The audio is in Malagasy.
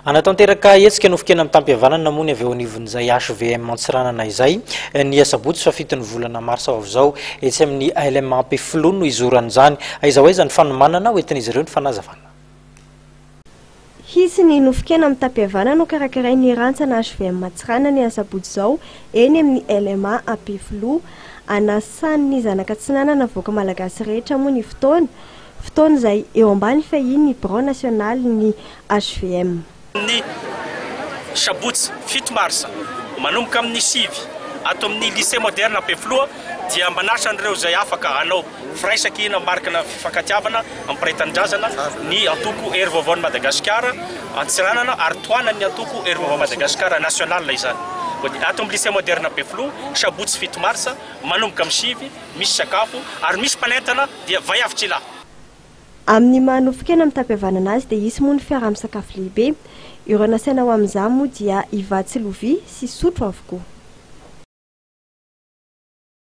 Anatanteraka hetsika nofokena amin'ny tampihavanana moa ny avy eo anivon'izay HVM Antsiranana izay ny asabotsy fafitony volana marsa ao izao etsy amin'ny LMA Peflo no izoran'izany aiza hoe izany fanomanana hoentin'izy ireo ny fanazavana. Hisy ny nofokena amin'ny tampihavanana no karakaray ny rantsana HVM Antsiranana ny asabotsy izao eny amin'ny LMA Peflo anasan'ny zanaka tsy nanana voaka malagasy rehetra moa ny fotoana izay eo ambany fahiny ny Bureau National ny HVM. Ny sabotsy 7 marsa manomboka amin'ny sivy ato amin'ny lycée moderne Peflo dia manaritra an'ireo izay afaka hanao firaisakina marikana fifankatiavana ampiretan-drazana ny antoko hery vaovaon'i Madagasikara Antsiranana ary toanany ny antoko hery vaovao Madagasikara national izany. Ato amin'ny lycée moderne Peflo sabotsy 7 marsa manomboka amin'ny sivy misy sakafo ary misy mpanentana dia vaiavitsila. Amin'ny manofokena amin'ny tampihavanana azy dia hisy moa ny fiaraha-misakafo lehibe. Ireo nasaina ao amin'izany moa dia hivatsy lovia sy sotro avokoa.